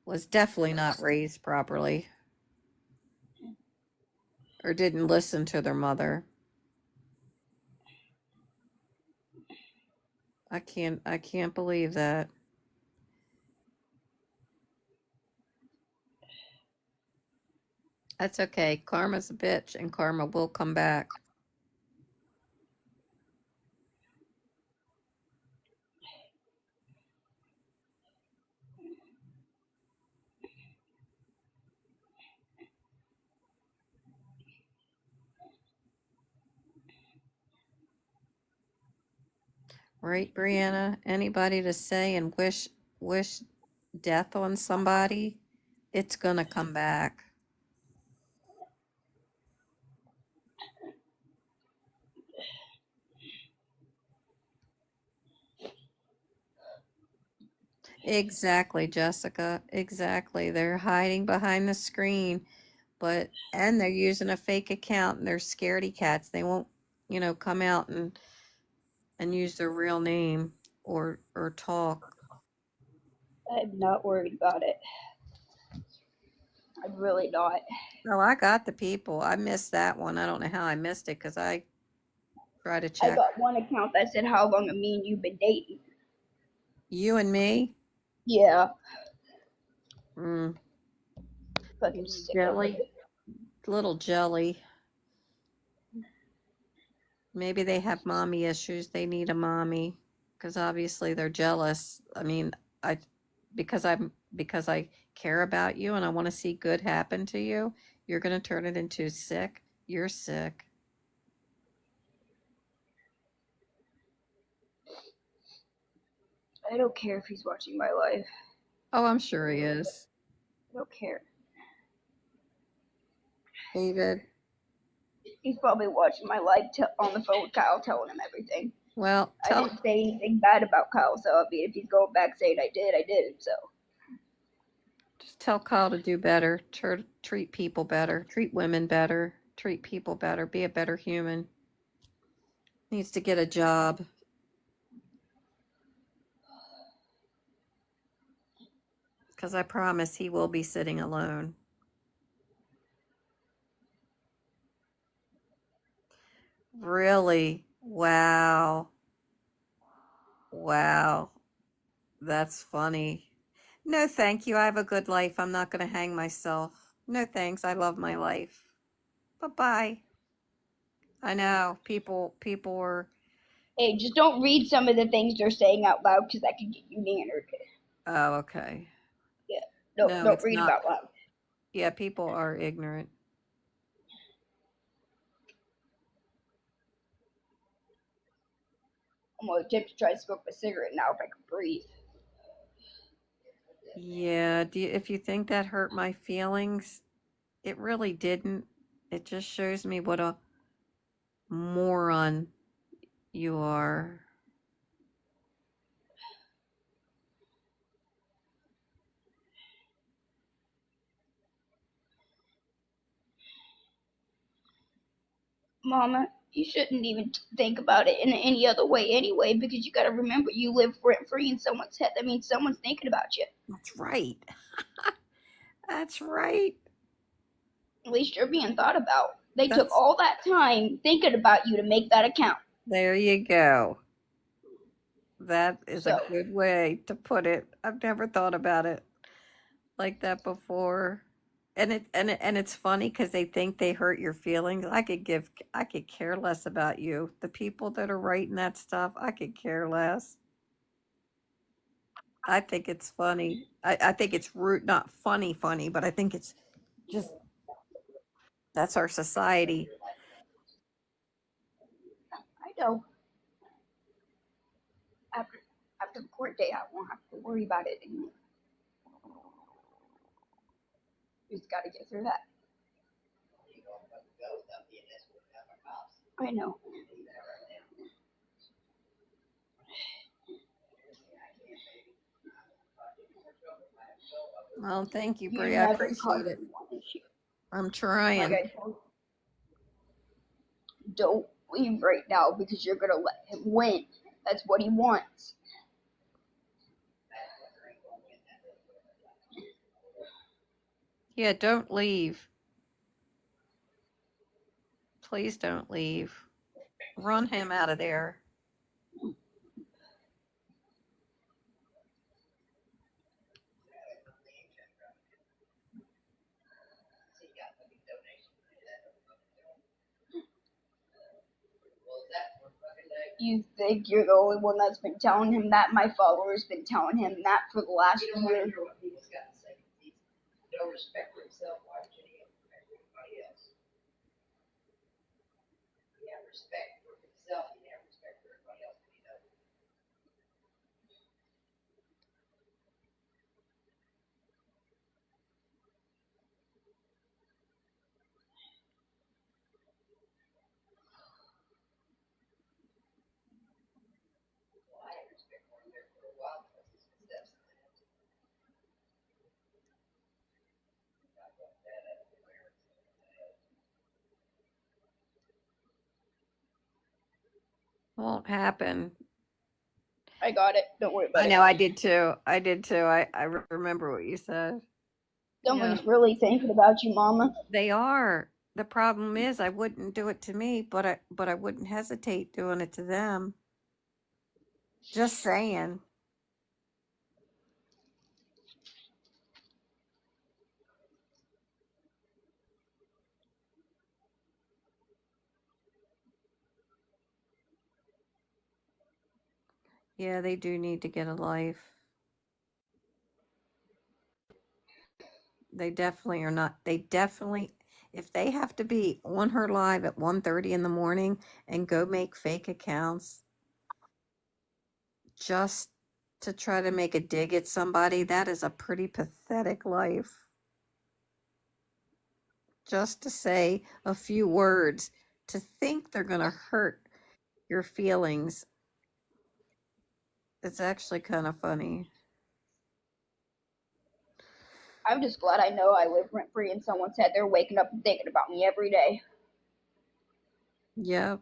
was definitely not raised properly or didn't listen to their mother. I can't believe that. That's okay. Karma's a bitch and karma will come back. Right, Brianna? Anybody to say and wish death on somebody, it's gonna come back. Exactly, Jessica. Exactly. They're hiding behind the screen, and they're using a fake account and they're scaredy cats. They won't, come out and use their real name or talk. I'm not worried about it. I'm really not. Oh, I got the people. I missed that one. I don't know how I missed it because I try to I check. got one account that said how long me and you've been dating. You and me? Yeah, Mm, fucking sicko jelly. mode. Little jelly. Maybe they have mommy issues. They need a mommy because obviously they're jealous. I mean, I because I care about you and I want to see good happen to you. You're going to turn it into sick. You're sick. I don't care if he's watching my life. Oh, I'm sure he is. I don't care. David. He's probably watching my life on the phone with Kyle, telling him everything. Well, I didn't say anything bad about Kyle, so I mean, if he's going back saying I did, I did. So just tell Kyle to do better. Treat people better. Treat women better. Treat people better. Be a better human. Needs to get a job. Because I promise he will be sitting alone. Really? Wow. Wow. That's funny. No, thank you. I have a good life. I'm not going to hang myself. No, thanks. I love my life. Bye-bye. I know people were. hey, just don't read some of the things they're saying out loud because that could get you nannered. Oh, okay. Yeah, No, don't it's read not. about loud. Yeah, people are ignorant. I'm gonna attempt to try to smoke a cigarette now if I can breathe. Yeah, if you think that hurt my feelings, it really didn't. It just shows me what a moron you are. Mama, you shouldn't even think about it in any other way anyway, because you gotta remember you live rent free in someone's head. That means someone's thinking about you. That's right. That's right. At least you're being thought about. They took That's all that time thinking about you to make that account. There you go. That is a So, good way to put it. I've never thought about it like that before. And it's funny because they think they hurt your feelings. I could care less about you. The people that are writing that stuff, I could care less. I think it's funny. I think it's rude, not funny, but I think it's just that's our society. I know after after the court day, I won't have to worry about it anymore. We just gotta get through that. I know. Well, thank you, You Brie. I never appreciate caused it. me one issue. I'm Like trying. I told you, don't leave right now because you're gonna let him win. That's what he wants. Yeah, don't leave. Please don't leave. Run him out of there. You think you're the only one that's been telling him that? My followers been telling him that for the last year. Won't happen. I got it. Don't worry I about it. know, I did too. I did too. I remember what you said. Yeah, Someone's really thinking about you, Mama. they are. The problem is I wouldn't do it to me, but I wouldn't hesitate doing it to them. Just saying. Yeah, they do need to get a life. They definitely are not. They definitely, if they have to be on her live at 1:30 in the morning and go make fake accounts just to try to make a dig at somebody, that is a pretty pathetic life. Just to say a few words, to think they're going to hurt your feelings, it's actually kind of funny. I'm just glad I know I live rent free in someone's head. They're waking up and thinking about me every day. Yep.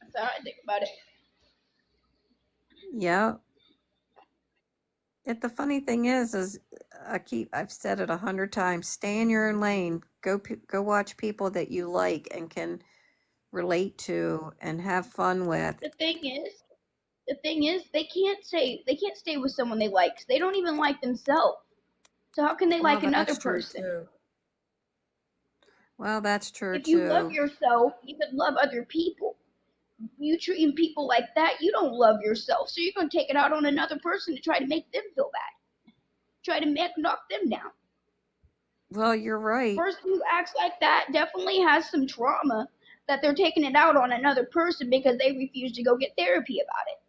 That's how I think about it. Yep. The funny thing is I've said it 100 times. Stay in your lane. Go watch people that you like and can relate to and have fun with. The thing is, they can't stay with someone they like 'cause they don't even like themselves. So how can they Well, like that's another true person? too. Well, that's true If you love too. yourself, you can love other people. You treating people like that, you don't love yourself. So you're gonna take it out on another person to try to make them feel bad. Try to knock them down. Well, you're right. Person who acts like that definitely has some trauma that they're taking it out on another person because they refuse to go get therapy about it.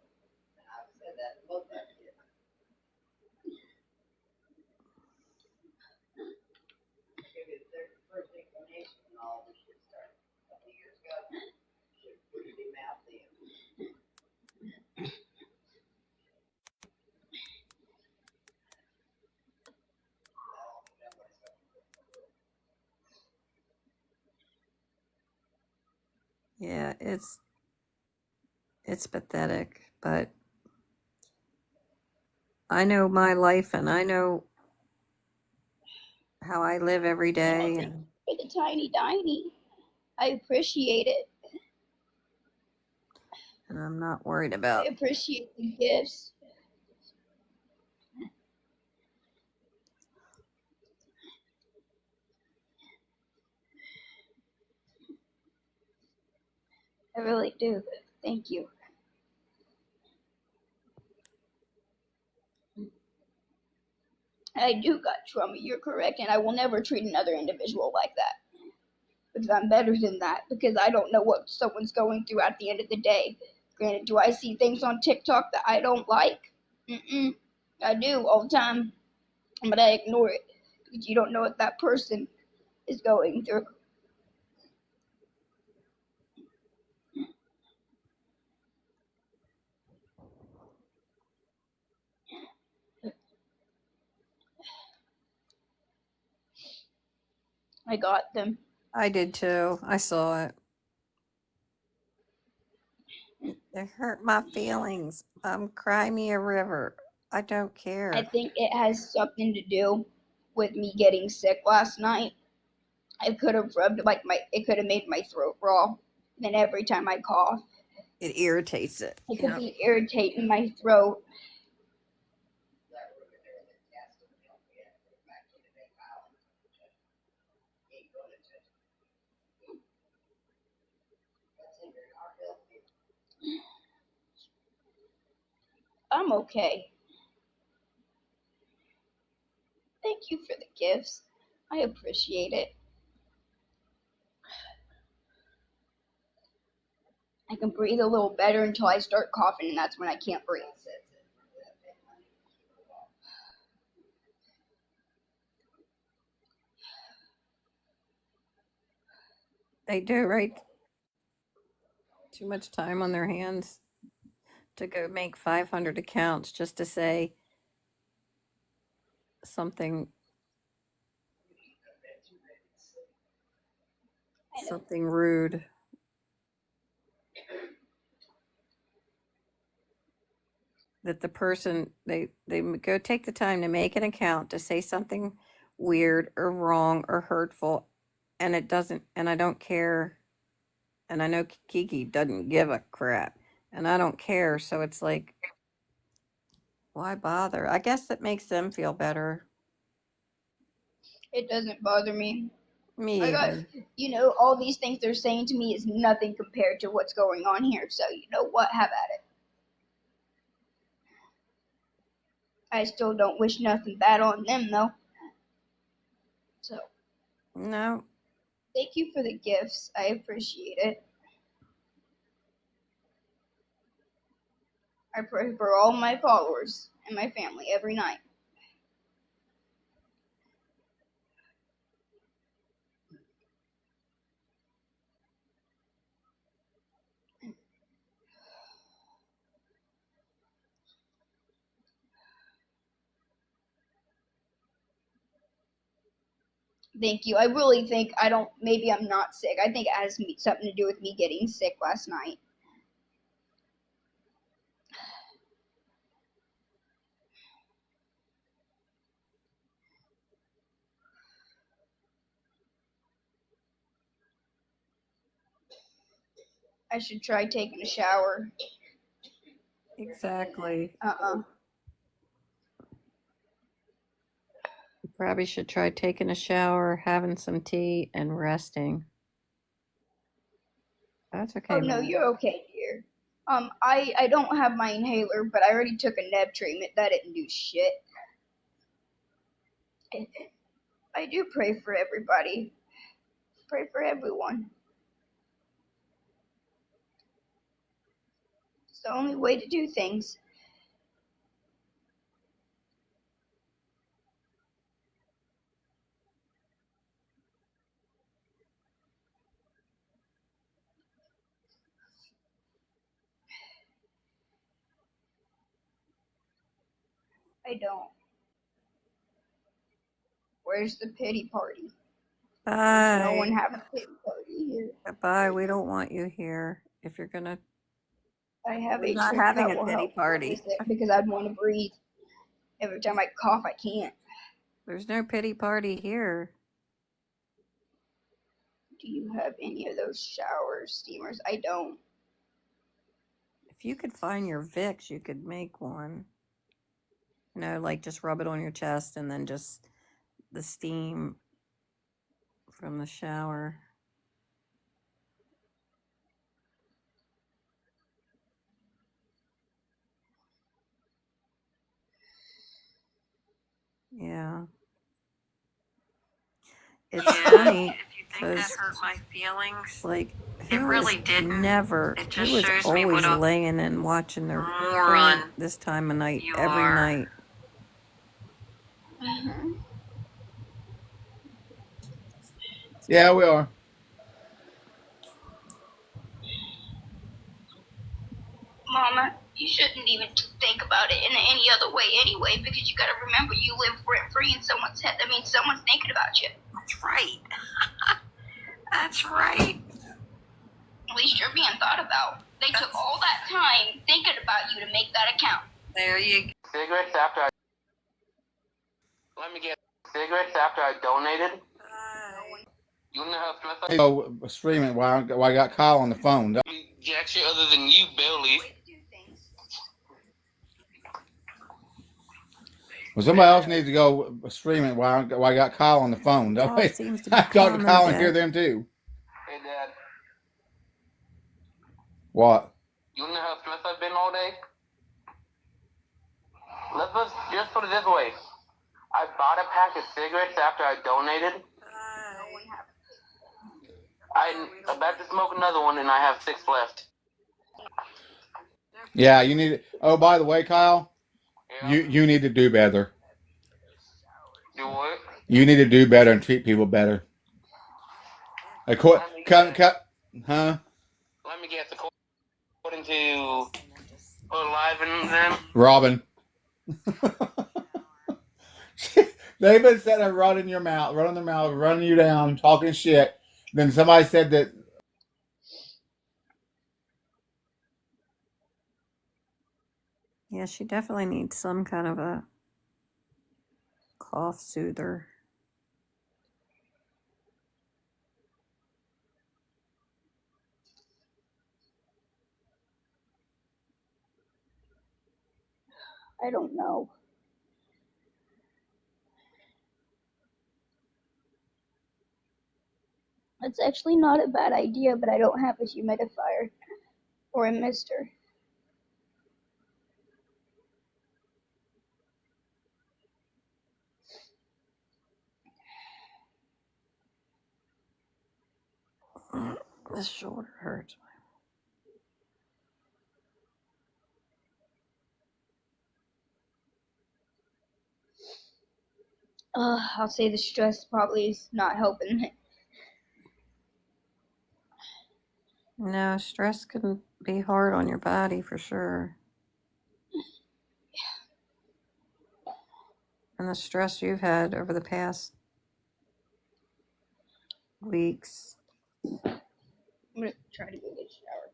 Yeah, it's pathetic, but I know my life and I know how I live every You know, day thank you for the tiny tiny. I appreciate it. and I'm not worried I about. appreciate the gifts. I really do. Thank you. I do got trauma. You're correct, and I will never treat another individual like that because I'm better than that. Because I don't know what someone's going through at the end of the day. Granted, do I see things on TikTok that I don't like? Mm-mm. I do all the time, but I ignore it because you don't know what that person is going through. I got them. I did too. I saw it. It hurt my feelings. Cry me a river. I don't I care. think it has something to do with me getting sick last night. It could have rubbed like it could have made my throat raw. Then every time I cough, It irritates it. it could Yeah. be irritating my throat. I'm okay. Thank you for the gifts. I appreciate it. I can breathe a little better until I start coughing, and that's when I can't breathe. They do, right? Too much time on their hands to go make 500 accounts just to say something I know. something rude. That the person they go take the time to make an account to say something weird or wrong or hurtful, and it doesn't, and I don't care, and I know Kiki doesn't give a crap, and I don't care, so it's like, why bother? I guess that makes them feel better. It doesn't bother me. Me I got, either. all these things they're saying to me is nothing compared to what's going on here. So, you know what? Have at it. I still don't wish nothing bad on them, though. So, No, thank you for the gifts. I appreciate it. I pray for all my followers and my family every night. Thank you. I really think I don't. Maybe I'm not sick. I think it has something to do with me getting sick last night. I should try taking a shower. exactly. Uh-uh. You probably should try taking a shower, having some tea, and resting. That's Oh okay, no, man. you're okay, dear. I don't have my inhaler, but I already took a neb treatment. That didn't do shit. I do pray for everybody. Pray for everyone. It's the only way to do things. I don't. Where's the pity party? There's no one Bye. having a pity party here. Bye. We don't want you here. If you're gonna, I have we're a not trick having that a will pity help party. with it because I'd want to breathe. Every time I cough, I can't. There's no pity party here. Do you have any of those shower steamers? I don't. If you could find your Vicks, you could make one. Like just rub it on your chest and then just the steam from the shower. Yeah. It's funny because, like, who is never, who is always laying and watching their phone this time of night, every night? Mhm. Yeah, we are. Mama, you shouldn't even think about it in any other way anyway, because you gotta remember you live rent free in someone's head. That means someone's thinking about you. That's right. That's right. At least you're being thought about. They took all that time thinking about you to make that account. There you go. Cigarettes after I let me get cigarettes after I donated. You know how Smith Go streaming while I got Kyle on the phone. jack shit other than you, Billy. Well, somebody else needs to go streaming while I got Kyle on the phone. That Oh, way, it seems to be I talk to calming a Kyle and hear bit. them too. Hey, Dad. What? You know how Smith I've been all day? Let's just put it this way. I bought a pack of cigarettes after I donated. I'm about to smoke another one, and I have 6 left. Yeah, you need. Oh, by the way, Kyle, Yeah. you need to do better. Do what? You need to do better and treat people better. Huh? Let me guess. According to Alive and them. Robin. They've been sitting there running your mouth, running their mouth, running you down, talking shit. Then somebody said that. Yeah, she definitely needs some kind of a cough soother. I don't know. It's actually not a bad idea, but I don't have a humidifier or a mister. This shoulder hurts. I'll say the stress probably is not helping. No, stress can be hard on your body for sure. And the stress you've had over the past weeks. I'm gonna try to go get a shower.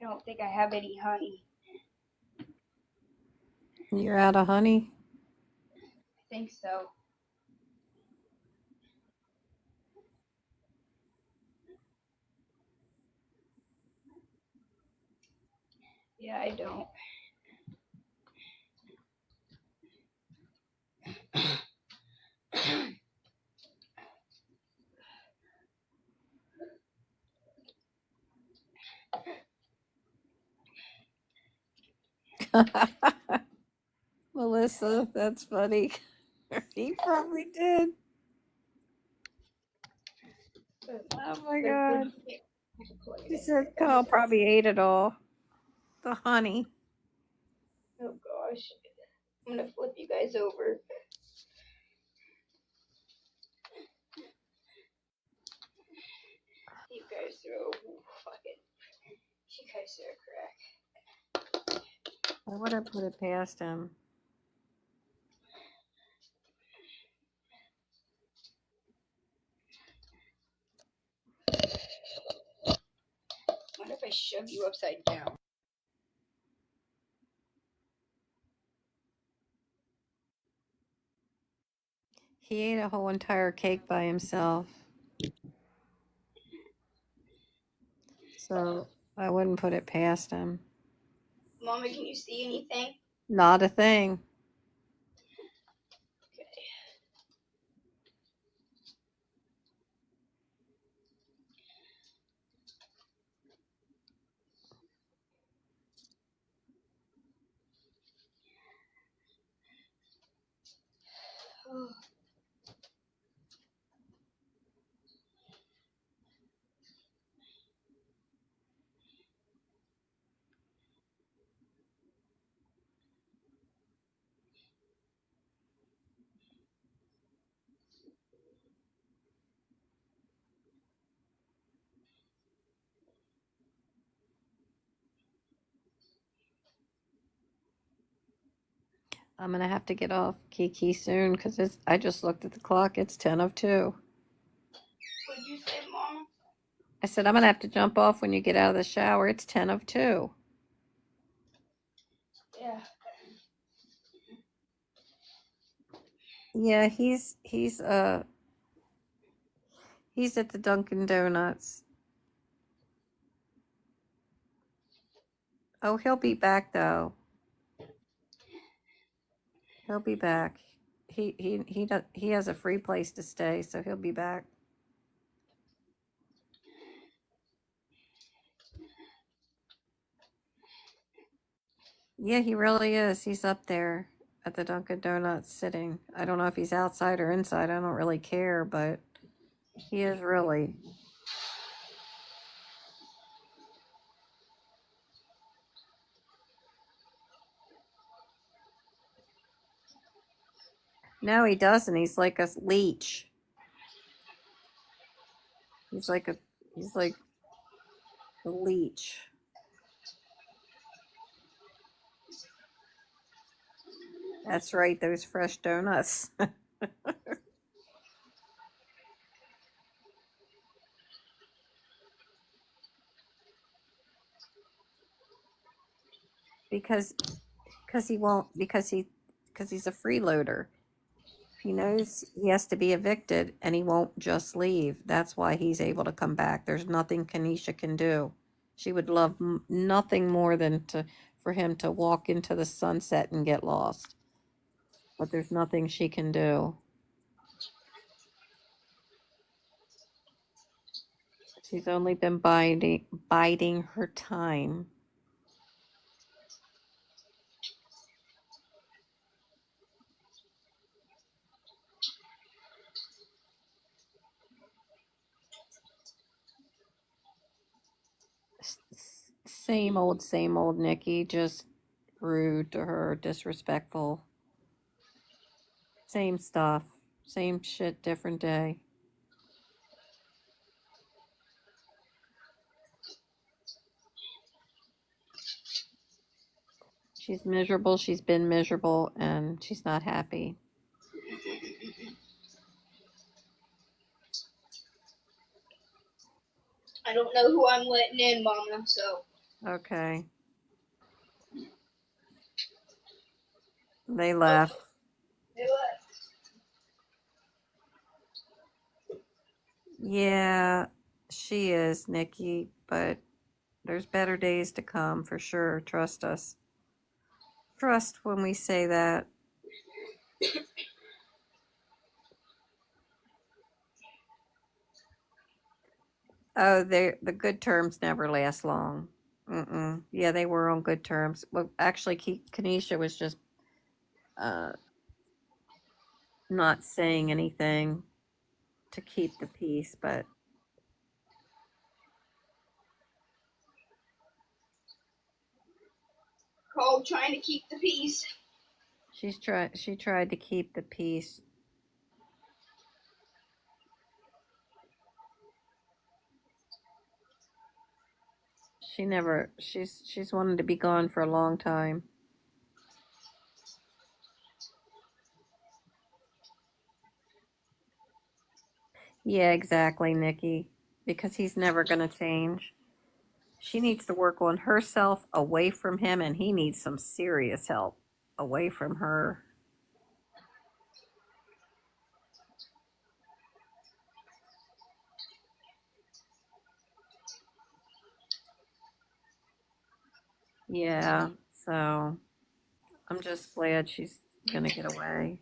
I don't think I have any honey. You're out of honey? I think so. Yeah, I don't. Melissa, that's funny. He probably did. Oh my god. She said Kyle probably ate it all. The honey. Oh gosh. I'm gonna flip you guys over. You guys are fucking. You guys are crack. I would have put it past him. What if I shove you upside down? He ate a whole entire cake by himself. So I wouldn't put it past him. Mama, can you see anything? Not a thing. Okay. I'm gonna have to get off Kiki soon because I just looked at the clock. It's 10:02. What did you say, Mama? I said I'm gonna have to jump off when you get out of the shower. It's 10:02. Yeah. Yeah, he's at the Dunkin' Donuts. Oh, he'll be back though. He'll be back. He has a free place to stay, so he'll be back. Yeah, he really is. He's up there at the Dunkin' Donuts sitting. I don't know if he's outside or inside. I don't really care, but he is really. No, he doesn't. He's like a leech. He's like a he's like a leech. That's right, those fresh donuts. because he won't because he's a freeloader. He knows he has to be evicted and he won't just leave. That's why he's able to come back. There's nothing Kenisha can do. She would love nothing more than to for him to walk into the sunset and get lost. But there's nothing she can do. She's only been biding her time. Same old Nikki, just rude to her, disrespectful. Same stuff. Same shit, different day. She's miserable. She's been miserable and she's not happy. I don't know who I'm letting in, Mama, so. Okay. They Oh, left. they left. Yeah, she is, Nikki, but there's better days to come for sure. Trust us. Trust when we say that. Oh, the good terms never last long. Mm-mm. Yeah, they were on good terms. Well, actually, Kenisha was just uh, not saying anything to keep the peace, but Called trying to keep the peace. she tried to keep the peace. She's wanted to be gone for a long time. Yeah, exactly, Nikki. Because he's never gonna change. She needs to work on herself away from him, and he needs some serious help away from her. Yeah, so I'm just glad she's gonna get away.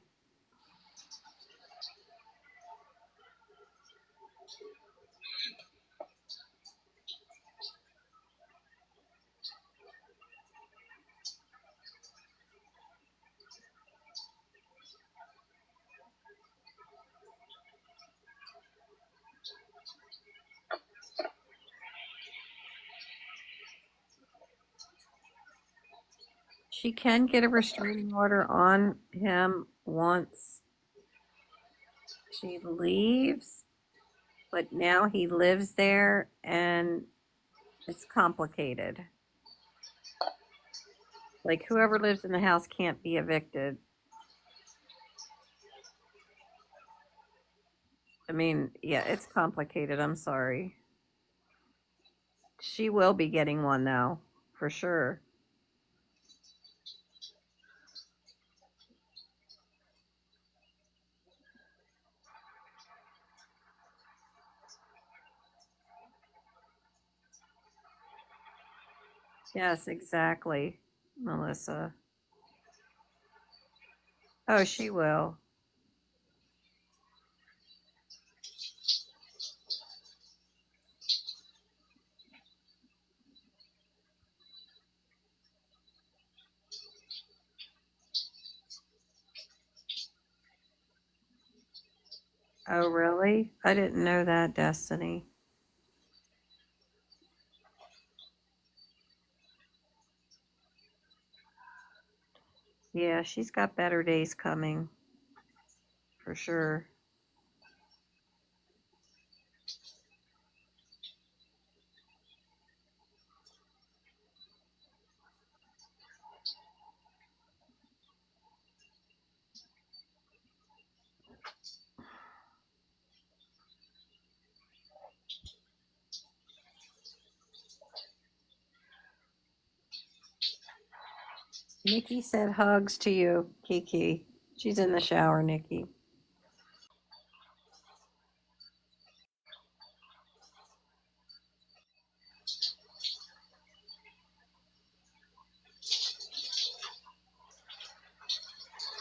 She can get a restraining order on him once she leaves, but now he lives there and it's complicated. Like whoever lives in the house can't be evicted. I mean, yeah, it's complicated. I'm sorry. She will be getting one though, for sure. Yes, exactly, Melissa. Oh, she will. Oh, really? I didn't know that, Destiny. Yeah, she's got better days coming, for sure. Nikki said hugs to you, Kiki. She's in the shower, Nikki.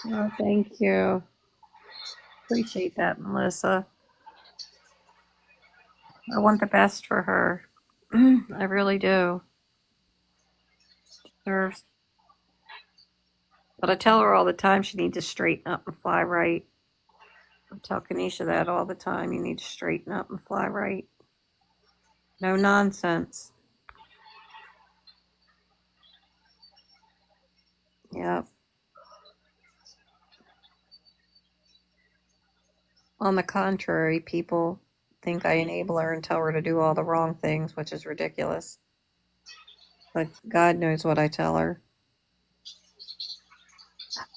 Oh, thank you. Appreciate that, Melissa. I want the best for her. I really do. Deserves. But I tell her all the time she needs to straighten up and fly right. I tell Kenisha that all the time. You need to straighten up and fly right. No nonsense. Yep. On the contrary, people think I enable her and tell her to do all the wrong things, which is ridiculous. But God knows what I tell her.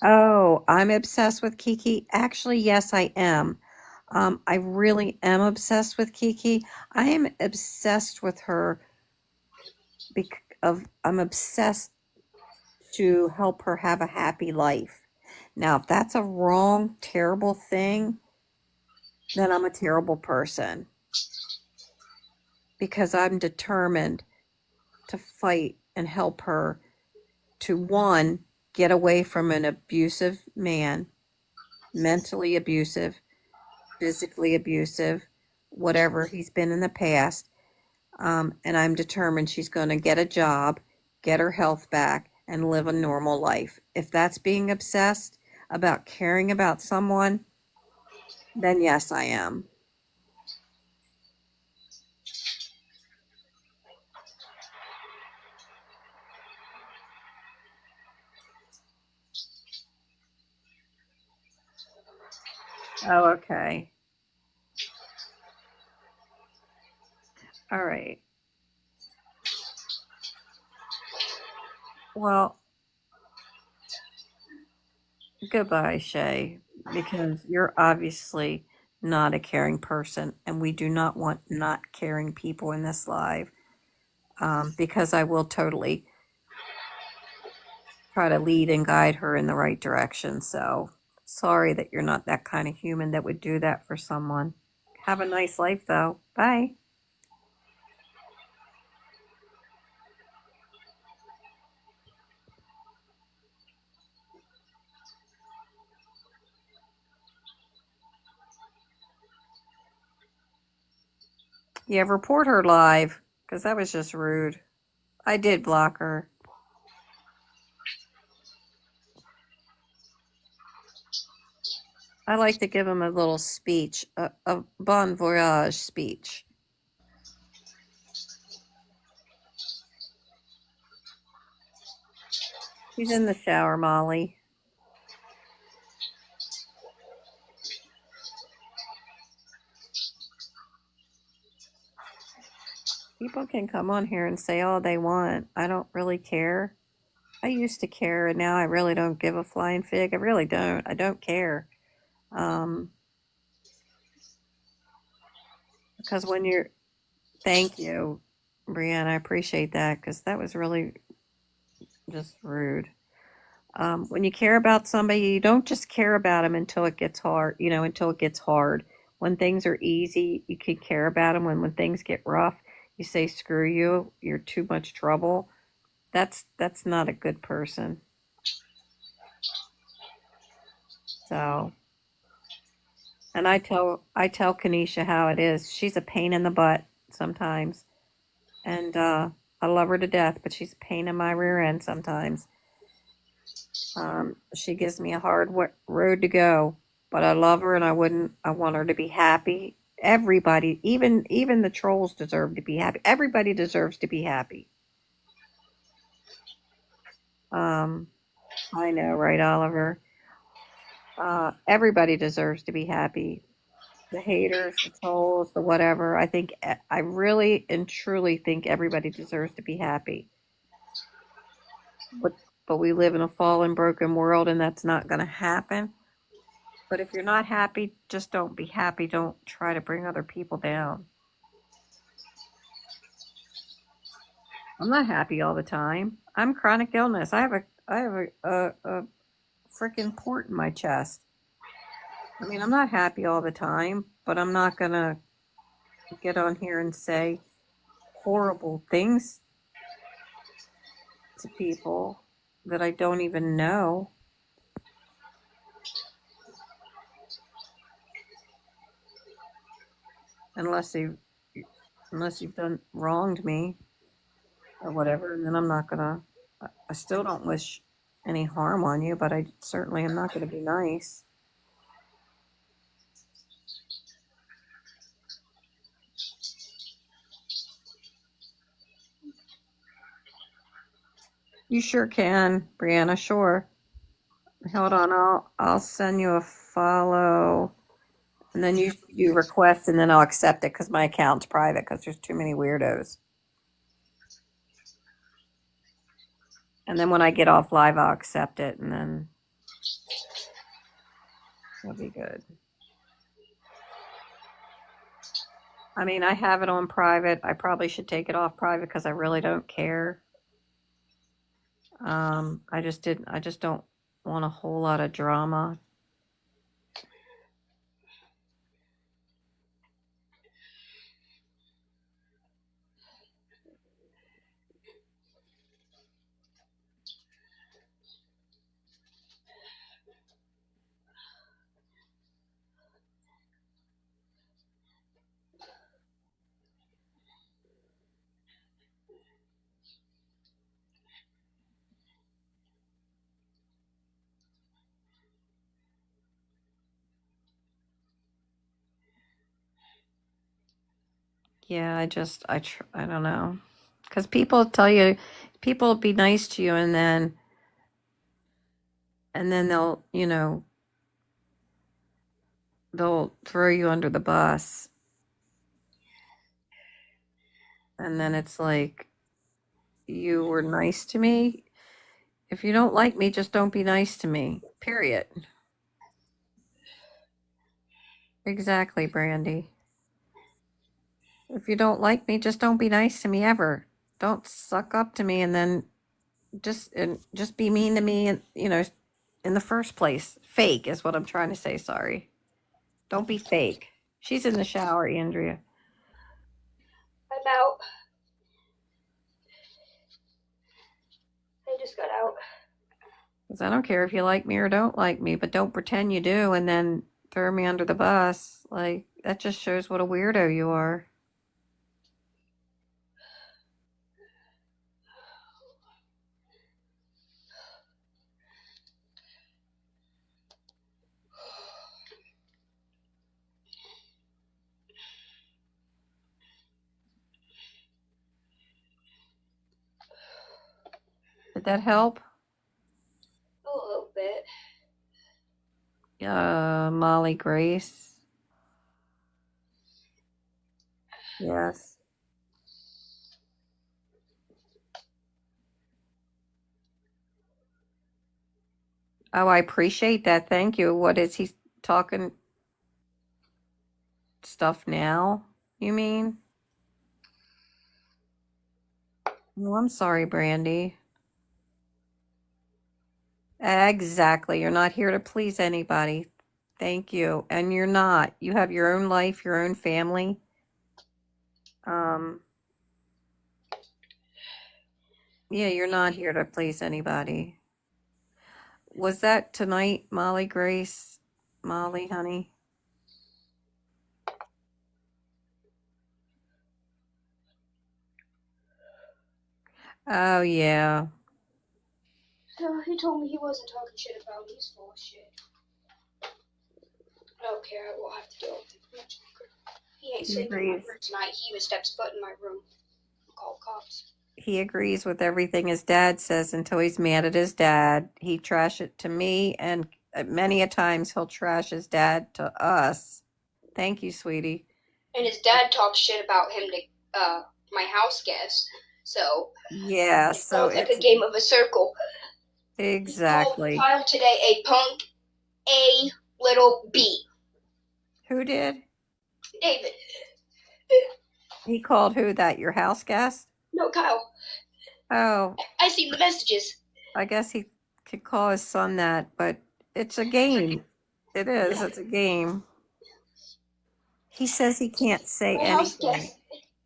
Oh, I'm obsessed with Kiki. Actually, yes, I am. I really am obsessed with Kiki. I am obsessed with her I'm obsessed to help her have a happy life. Now, if that's a wrong, terrible thing, then I'm a terrible person because I'm determined to fight and help her to one, get away from an abusive man, mentally abusive, physically abusive, whatever he's been in the past. And I'm determined she's going to get a job, get her health back, and live a normal life. If that's being obsessed about caring about someone, then yes, I am. Oh, okay. All right. Well, goodbye, Shay, because you're obviously not a caring person, and we do not want not caring people in this live. Because I will totally try to lead and guide her in the right direction. So sorry that you're not that kind of human that would do that for someone. Have a nice life, though. Bye. Yeah, report her live, because that was just rude. I did block her. I like to give him a little speech, a bon voyage speech. He's in the shower, Molly. People can come on here and say all they want. I don't really care. I used to care, and now I really don't give a flying fig. I really don't. I don't care. Um, Because when you're, thank you, Brianna, I appreciate that because that was really just rude. When you care about somebody, you don't just care about them until it gets hard, until it gets hard. When things are easy, you can care about them. When things get rough, you say, screw you, you're too much trouble. That's not a good person. So, and I tell Kenisha how it is. She's a pain in the butt sometimes, and I love her to death, but she's a pain in my rear end sometimes. She gives me a hard road to go, but I love her, and I want her to be happy. Everybody, even the trolls, deserve to be happy. Everybody deserves to be happy. Um, I know, right, Oliver? Everybody deserves to be happy. The haters, the trolls, the whatever. I really and truly think everybody deserves to be happy. But but we live in a fallen, broken world, and that's not going to happen. But if you're not happy, just don't be happy. Don't try to bring other people down. I'm not happy all the time. I'm chronic illness. I have a freaking port in my chest. I mean, I'm not happy all the time, but I'm not gonna get on here and say horrible things to people that I don't even know unless they unless you've done wronged me or whatever, and then I'm not gonna. I still don't wish any harm on you, but I certainly am not going to be nice. You sure can, Brianna. Sure. Hold on, I'll send you a follow, and then you request, and then I'll accept it because my account's private because there's too many weirdos. And then when I get off live, I'll accept it, and then it'll be good. I mean, I have it on private. I probably should take it off private because I really don't care. I just didn't. I just don't want a whole lot of drama. Yeah, I don't know. Because people tell you, people will be nice to you, and then they'll throw you under the bus. And then it's like, you were nice to me. If you don't like me, just don't be nice to me. Period. Exactly, Brandy. If you don't like me, just don't be nice to me ever. Don't suck up to me and then just be mean to me and in the first place. Fake is what I'm trying to say, sorry. Don't be fake. She's in the shower, Andrea. I'm out. I just got out. Because I don't care if you like me or don't like me, but don't pretend you do and then throw me under the bus. Like, that just shows what a weirdo you are. Did that help? A little bit. Molly Grace. Yes. Oh, I appreciate that. Thank you. What is he talking stuff now? You mean? Well, I'm sorry, Brandy. Exactly. You're not here to please anybody. Thank you. And you're not. You have your own life, your own family. Um, yeah, you're not here to please anybody. Was that tonight, Molly Grace? Molly, honey? Oh, yeah. So he told me he wasn't talking shit about me. He's full of shit. I don't care. I will have to deal with him for much longer. He ain't He sleeping in my agrees. room tonight. He even steps foot in my room. I'll call cops. He agrees with everything his dad says until he's mad at his dad. He trash it to me, and many a times he'll trash his dad to us. Thank you, sweetie. And his dad talks shit about him to my house guests. So Yeah, so sounds like a it's game of a circle. He called exactly. Kyle today a punk, a little B. Who did? David. He called who that? Your house guest? No, Kyle. Oh, I seen the messages. I guess he could call his son that, but it's a game. It is. It's a game. He says he can't say My house anything. guest.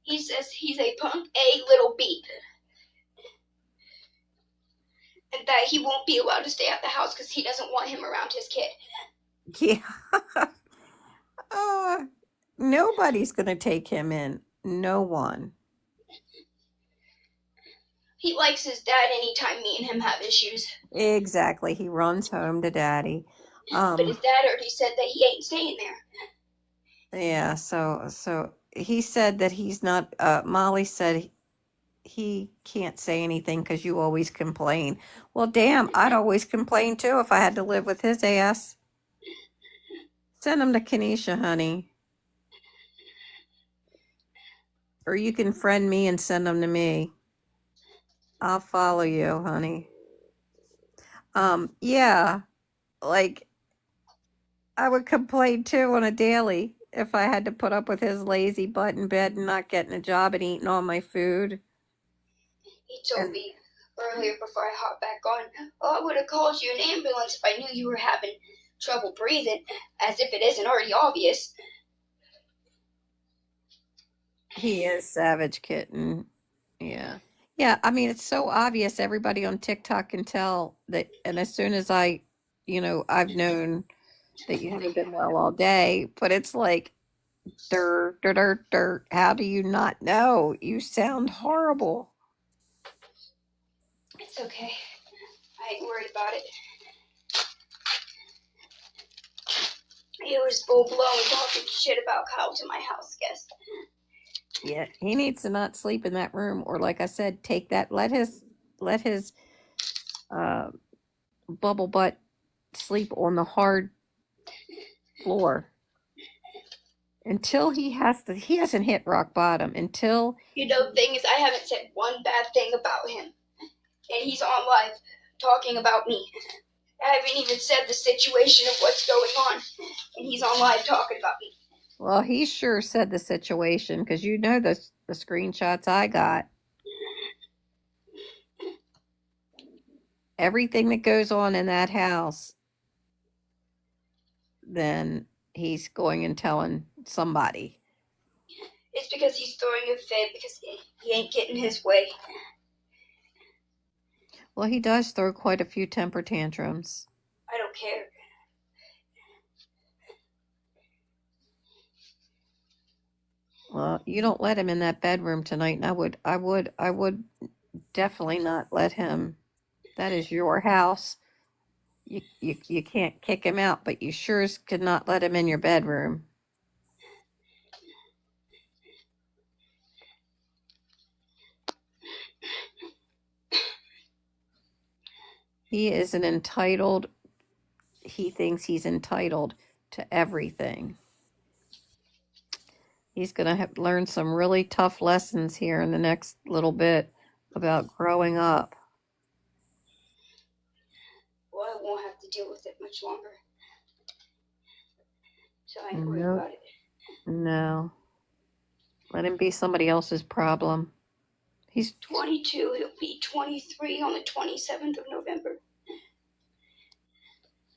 He says he's a punk, a little B. And that he won't be allowed to stay at the house because he doesn't want him around his kid. Yeah. Nobody's going to take him in. No one. He likes his dad anytime me and him have issues. Exactly. He runs home to daddy. But his dad already said that he ain't staying there. Yeah, so he said that he's not Molly said he can't say anything because you always complain. Well, damn, I'd always complain too if I had to live with his ass. Send him to Kenisha, honey. Or you can friend me and send them to me. I'll follow you, honey. Yeah, like I would complain too on a daily if I had to put up with his lazy butt in bed and not getting a job and eating all my food. He told And me earlier before I hopped back on, oh, I would have called you an ambulance if I knew you were having trouble breathing, as if it isn't already obvious. he is Savage Kitten. Yeah. Yeah, I mean, it's so obvious. Everybody on TikTok can tell that. And as soon as I've known that you haven't been well all day, but it's like, dirt, dirt, dirt, dirt. How do you not know? You sound horrible. It's okay. I ain't worried about it. He was full blown talking shit about Kyle to my house guest. Yeah, he needs to not sleep in that room, or like I said, take that. Let his uh, bubble butt sleep on the hard floor until he hasn't hit rock bottom until You know, the thing is, I haven't said one bad thing about him. And he's on live talking about me. I haven't even said the situation of what's going on. And he's on live talking about me. well, he sure said the situation because you know the screenshots I got. Everything that goes on in that house, then he's going and telling somebody. It's because he's throwing a fit because he ain't getting his way. Well, he does throw quite a few temper tantrums. I don't care. Well, you don't let him in that bedroom tonight, and I would definitely not let him. That is your house. You can't kick him out, but you sure as could not let him in your bedroom. He is an entitled. He thinks he's entitled to everything. He's going to have learn some really tough lessons here in the next little bit about growing up. Well, I won't have to deal with it much longer. So I ain't worried No, about it. no. Let him be somebody else's problem. He's 22. He'll be 23 on the 27th of November.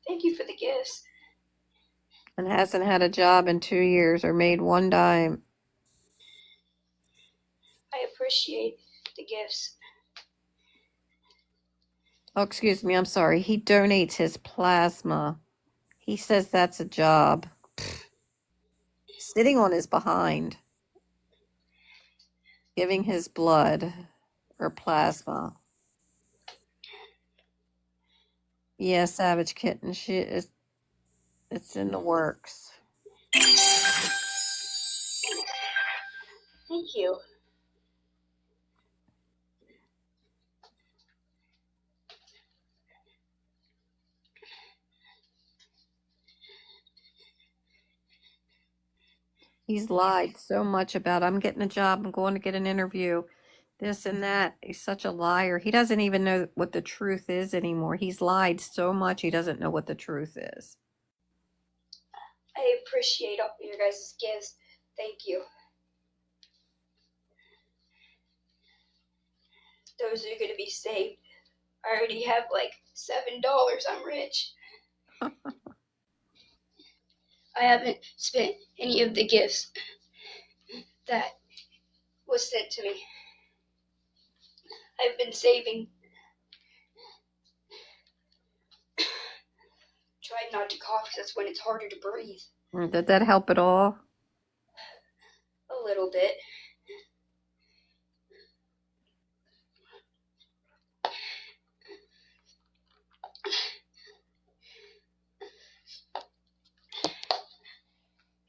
Thank you for the gifts. and hasn't had a job in 2 years or made one dime. I appreciate the gifts. Oh, excuse me, I'm sorry. He donates his plasma. He says that's a job. Sitting on his behind, giving his blood or plasma. Yeah, Savage Kitten. It's in the works. Thank you. He's lied so much about I'm getting a job, I'm going to get an interview, this and that. He's such a liar. He doesn't even know what the truth is anymore. He's lied so much he doesn't know what the truth is. I appreciate all your guys' gifts. Thank you. Those are going to be saved. I already have like $7. I'm rich. I haven't spent any of the gifts that was sent to me. I've been saving. Tried not to cough because that's when it's harder to breathe. Did that help at all? A little bit.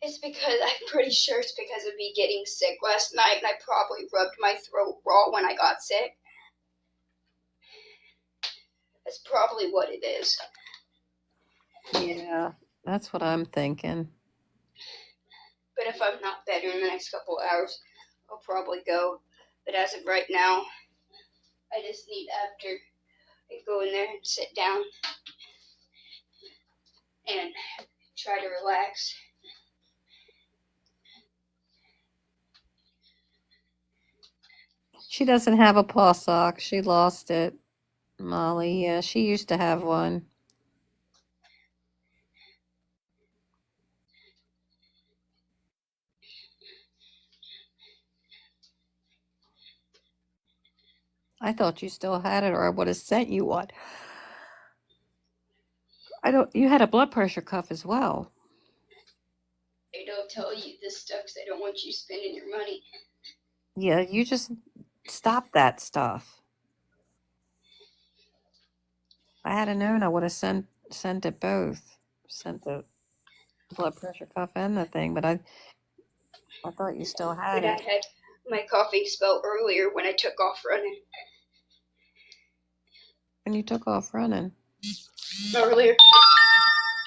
It's because I'm pretty sure it's because of me getting sick last night, and I probably rubbed my throat raw when I got sick. That's probably what it is. Yeah, that's what I'm thinking. But if I'm not better in the next couple of hours, I'll probably go. But as of right now, I just need after I go in there and sit down and try to relax. She doesn't have a paw sock. She lost it. Molly, yeah, she used to have one. I thought you still had it, or I would have sent you one. You had a blood pressure cuff as well. I don't tell you this stuff because I don't want you spending your money. Yeah, you just stop that stuff. I had known, I would have sent it both. Sent the blood pressure cuff and the thing, but I thought you still had But I it. had my coughing spell earlier when I took off running. And you took off running. Earlier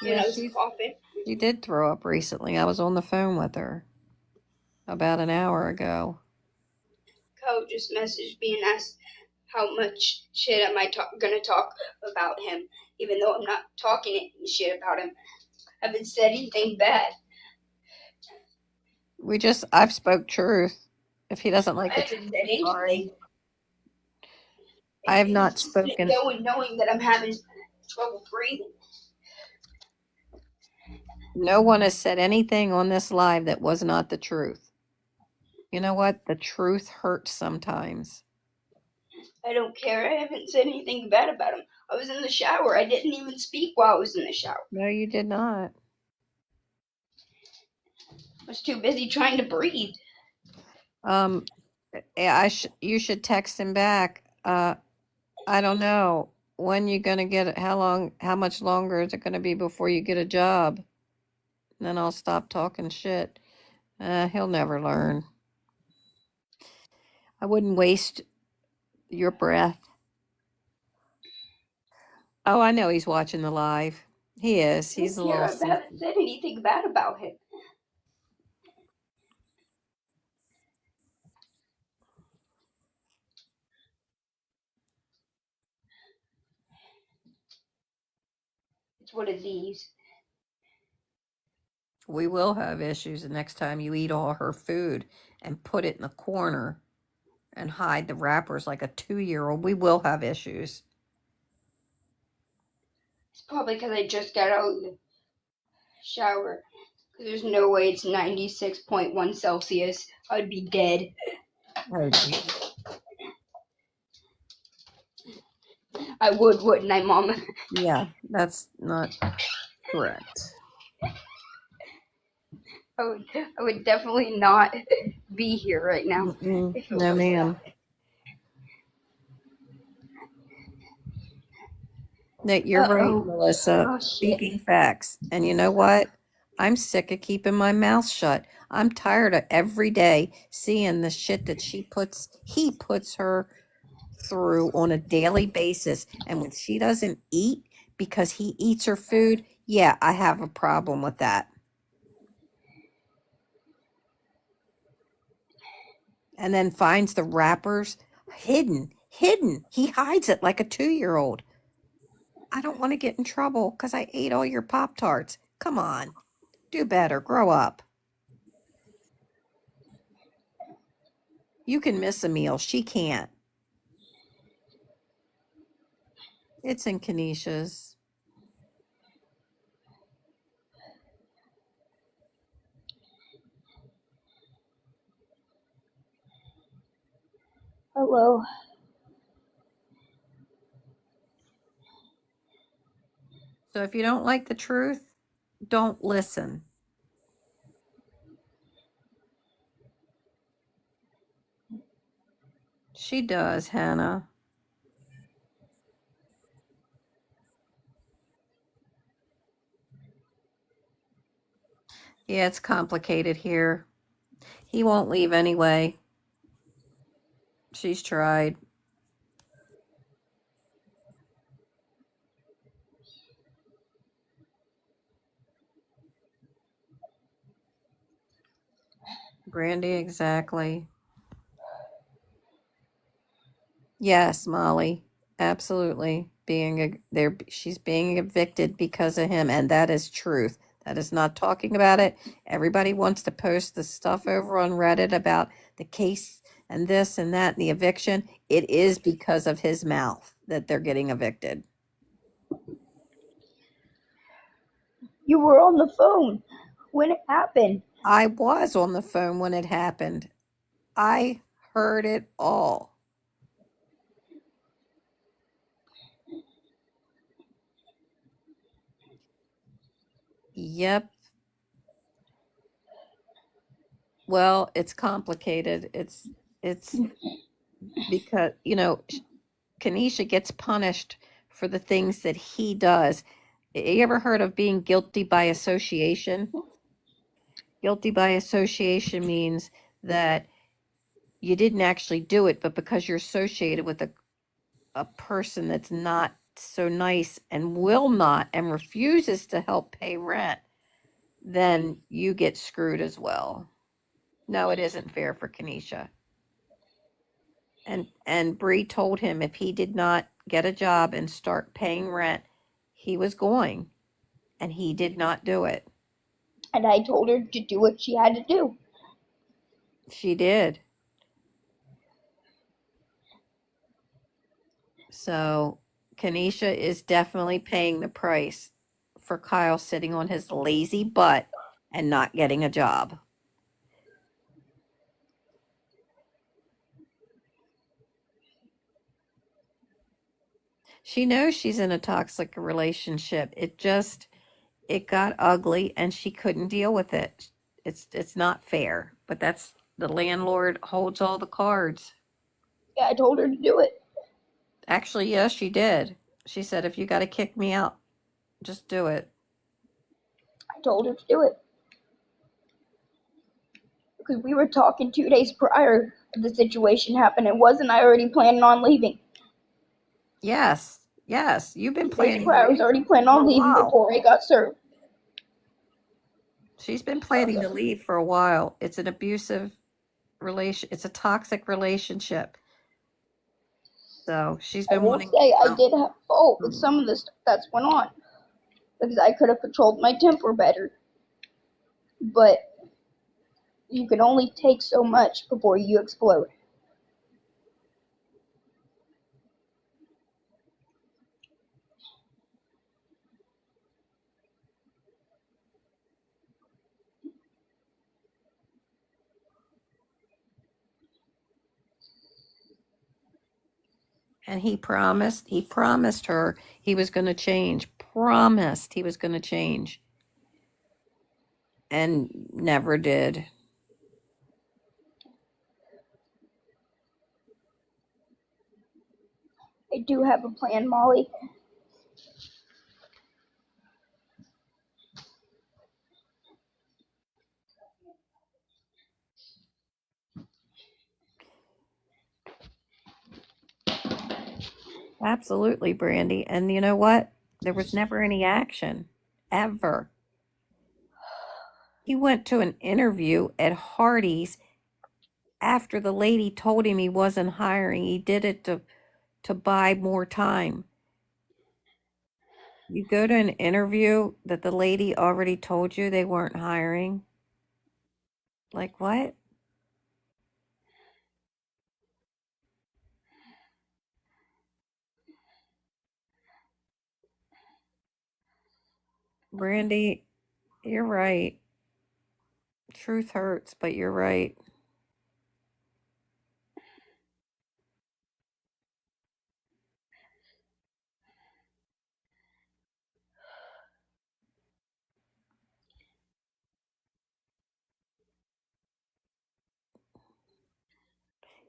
when Yeah, I was coughing. she did throw up recently. I was on the phone with her about an hour ago. Kyle just messaged me and asked how much shit am I gonna talk about him, even though I'm not talking any shit about him. I haven't said anything bad. I've spoke truth. If he doesn't like I the haven't truth, said sorry. anything. I have And not it's just been spoken. going, knowing that I'm having trouble breathing. No one has said anything on this live that was not the truth. You know what? The truth hurts sometimes. I don't care. I haven't said anything bad about him. I was in the shower. I didn't even speak while I was in the shower. No, you did not. I was too busy trying to breathe. Yeah, you should text him back. I don't know when you're gonna get it. How much longer is it gonna be before you get a job? And then I'll stop talking shit. He'll never learn. I wouldn't waste your breath. Oh, I know he's watching the live. He is. I He's don't a care. little. I haven't said anything bad about him. It's one of these. We will have issues the next time you eat all her food and put it in the corner and hide the wrappers like a 2-year-old. We will have issues. It's probably because I just got out of the shower. There's no way it's 96.1 Celsius. I'd be dead. Oh, gee. I would, wouldn't I, Mom? Yeah, that's not correct. I would definitely not be here right now if it No, was ma'am. that. No, you're right, Uh-oh. Melissa. Oh, shit. Speaking facts. And you know what? I'm sick of keeping my mouth shut. I'm tired of every day seeing the shit that he puts her through on a daily basis. And when she doesn't eat because he eats her food, yeah, I have a problem with that. And then finds the wrappers hidden. He hides it like a 2-year-old. I don't want to get in trouble because I ate all your Pop-Tarts. Come on. Do better. Grow up. You can miss a meal. She can't. It's in Kenisha's. Hello. So if you don't like the truth, don't listen. She does, Hannah. Yeah, it's complicated here. He won't leave anyway. She's tried. Brandy, exactly. Yes, Molly. Absolutely. She's being evicted because of him, and that is truth. That is not talking about it. Everybody wants to post the stuff over on Reddit about the case and this and that and the eviction. It is because of his mouth that they're getting evicted. You were on the phone when it happened. I was on the phone when it happened. I heard it all. Yep. Well, it's complicated. It's because, Kenisha gets punished for the things that he does. You ever heard of being guilty by association? Guilty by association means that you didn't actually do it, but because you're associated with a person that's not so nice and will not and refuses to help pay rent, then you get screwed as well. No, it isn't fair for Kenisha. And Bree told him if he did not get a job and start paying rent, he was going, and he did not do it. And I told her to do what she had to do. She did. So Kenisha is definitely paying the price for Kyle sitting on his lazy butt and not getting a job. She knows she's in a toxic relationship. It got ugly and she couldn't deal with it. It's not fair, but that's the landlord holds all the cards. Yeah, I told her to do it. Actually, yes, she did. She said, if you got to kick me out, just do it. I told her to do it. Because we were talking 2 days prior to the situation happening. Wasn't I already planning on leaving? Yes, you've been 2 days planning prior, I was already planning on leaving before I got served. She's been planning to leave for a while. It's an abusive it's a toxic relationship. So she's I been will wanting say I out. did have fault with some of the stuff that's went on. Because I could have controlled my temper better. but you can only take so much before you explode. And he promised her he was going to change. Promised he was going to change. And never did. I do have a plan, Molly. Absolutely, Brandy. And you know what? There was never any action. Ever. He went to an interview at Hardee's after the lady told him he wasn't hiring. He did it to buy more time. You go to an interview that the lady already told you they weren't hiring. Like what? Brandy, you're right. Truth hurts, but you're right.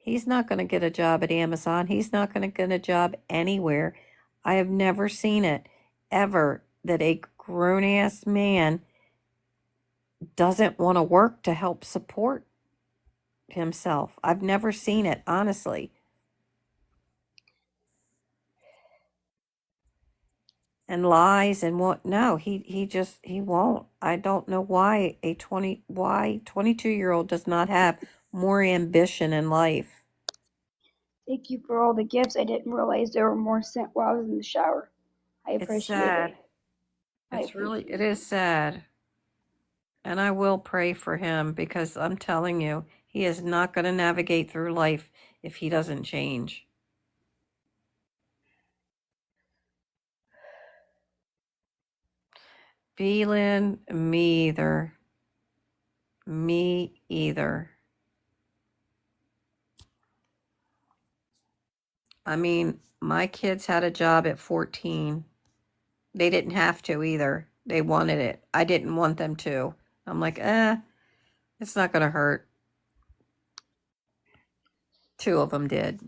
He's not going to get a job at Amazon. He's not going to get a job anywhere. I have never seen it ever that a grown ass man doesn't want to work to help support himself. I've never seen it, honestly. And lies and what? No, he won't. I don't know why 22-year-old does not have more ambition in life. Thank you for all the gifts. I didn't realize there were more sent while I was in the shower. I It's appreciate it. sad. I It appreciate it. is sad. And I will pray for him because I'm telling you, he is not going to navigate through life if he doesn't change. Beelin, me either. Me either. I mean, my kids had a job at 14. They didn't have to either. They wanted it. I didn't want them to. I'm like, it's not going to hurt. Two of them did.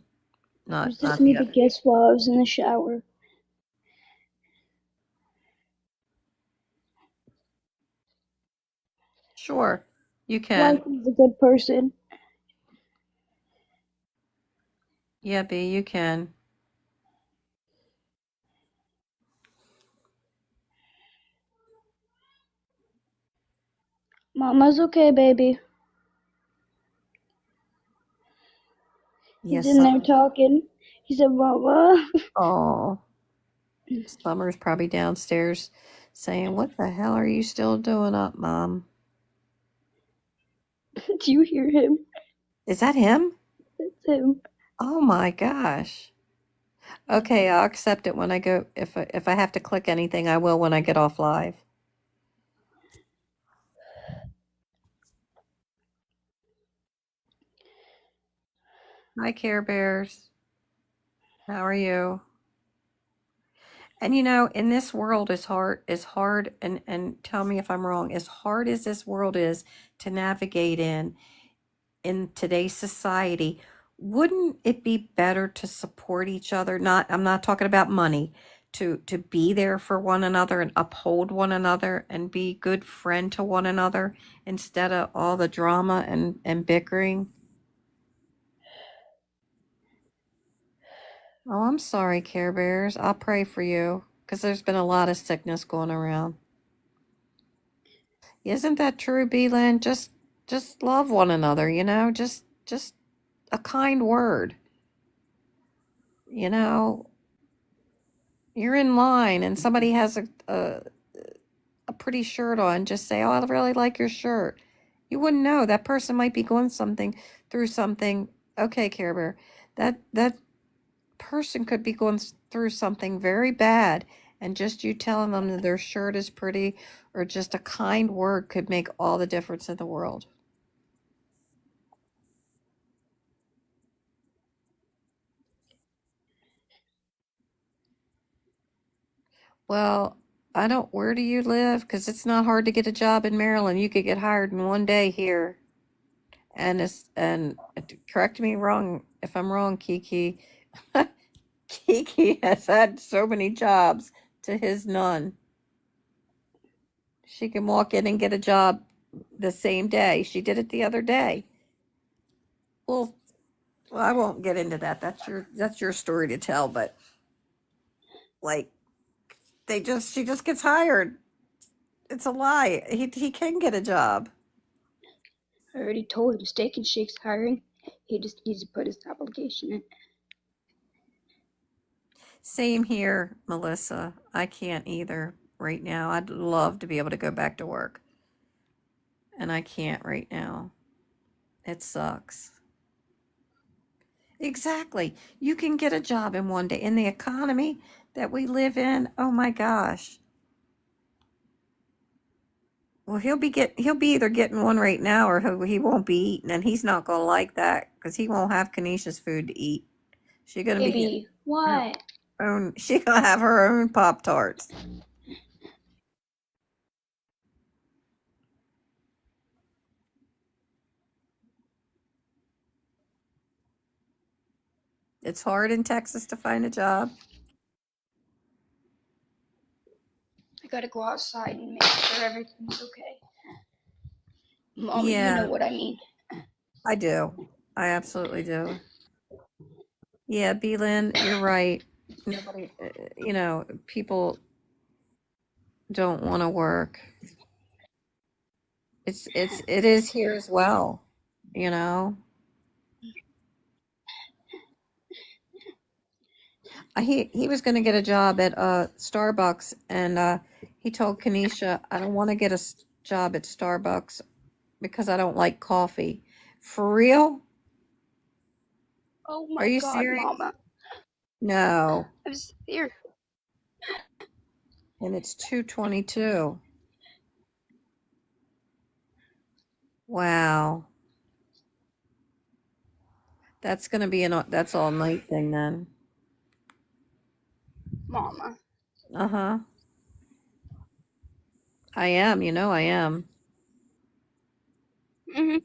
I Not was not listening the to other. the gifts while I was in the shower. Sure, you can. Life is a good person. Yeah, B, you can. Mama's okay, baby. He's Yes, in there Summer. talking. He said, Mama. Oh, Summer's probably downstairs saying, "What the hell are you still doing up, Mom?" Do you hear him? Is that him? That's him. Oh my gosh. Okay, I'll accept it when I go. If I have to click anything, I will when I get off live. Hi, Care Bears. How are you? And in this world is hard, and tell me if I'm wrong, as hard as this world is to navigate in today's society, wouldn't it be better to support each other? Not, I'm not talking about money, to be there for one another and uphold one another and be good friend to one another instead of all the drama and bickering. Oh, I'm sorry, Care Bears. I'll pray for you because there's been a lot of sickness going around. Isn't that true, Beelan? Just love one another, just a kind word. You know, you're in line and somebody has a pretty shirt on, just say, "Oh, I really like your shirt." You wouldn't know. That person might be going through something. Okay, Care Bear. That person could be going through something very bad, and just you telling them that their shirt is pretty or just a kind word could make all the difference in the world. Well, I don't. Where do you live? Because it's not hard to get a job in Maryland. You could get hired in one day here. And correct me wrong if I'm wrong, Kiki. Kiki has had so many jobs to his none. She can walk in and get a job the same day. She did it the other day. Well, I won't get into that. That's your story to tell. But like she just gets hired. It's a lie. He can get a job. I already told him Steak and Shake's hiring. He just needs to put his application in. Same here, Melissa. I can't either right now. I'd love to be able to go back to work, and I can't right now. It sucks. Exactly. You can get a job in one day. In the economy that we live in, oh my gosh. Well, he'll be either getting one right now or he won't be eating, and he's not gonna like that because he won't have Kenisha's food to eat. She's gonna be getting Baby, what? her own. She's gonna have her own Pop-Tarts. It's hard in Texas to find a job. I gotta go outside and make sure everything's okay. Mama, you Yeah, know what I mean. I do. I absolutely do. Yeah, Beelin, you're right. Nobody, people don't want to work. It is here as well, you know. He was going to get a job at Starbucks, and he told Kenisha, "I don't want to get a job at Starbucks because I don't like coffee." For real? Oh Are my you God, serious? Mama. No. I was here. And it's 2:22. Wow. That's going to be that's all night thing then. Mama. Uh-huh. I am, I am. Mm-hmm.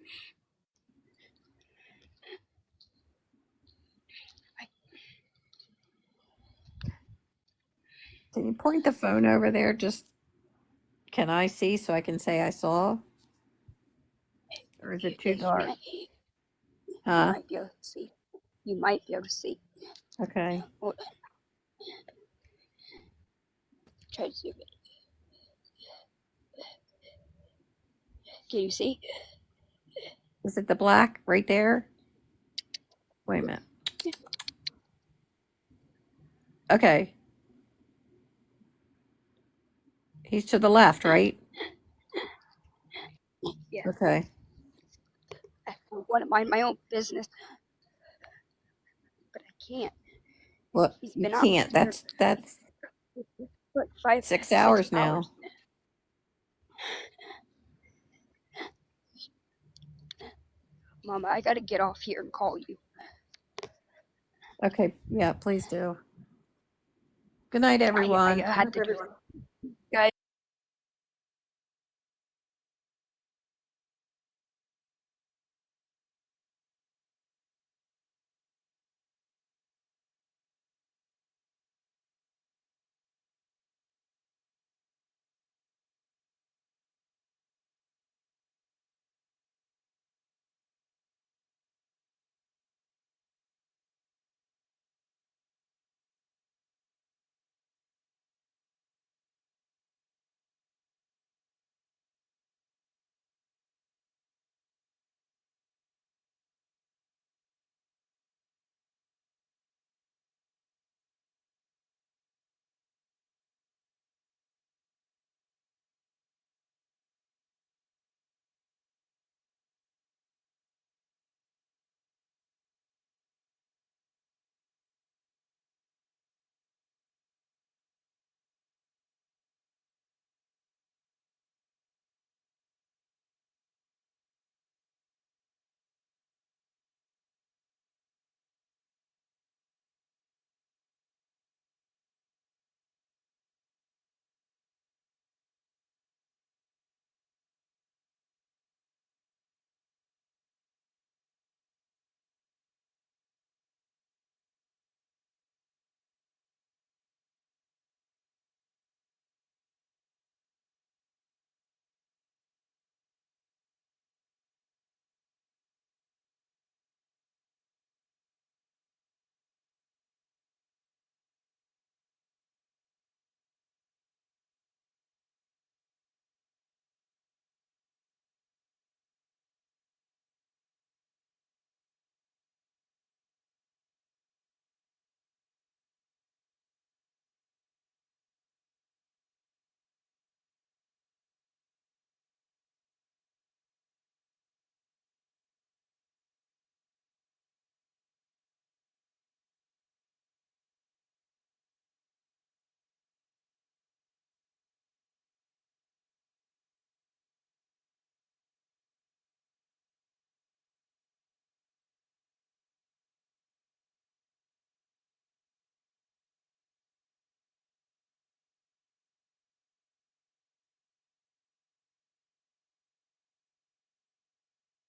Can you point the phone over there? Just can I see so I can say I saw? Or is it too dark? You Huh? might be able to see. You might be able to see. Okay. Hold on. Try to zoom it. Can you see? Is it the black right there? Wait a minute. Okay. He's to the left, right? Yeah. Okay. I want to mind my own business, but I can't. Well, He's you been out can't. there That's for 5, 6 6 hours hours. now. Mama, I gotta get off here and call you. Okay. Yeah, please do. Good night, everyone. I had to do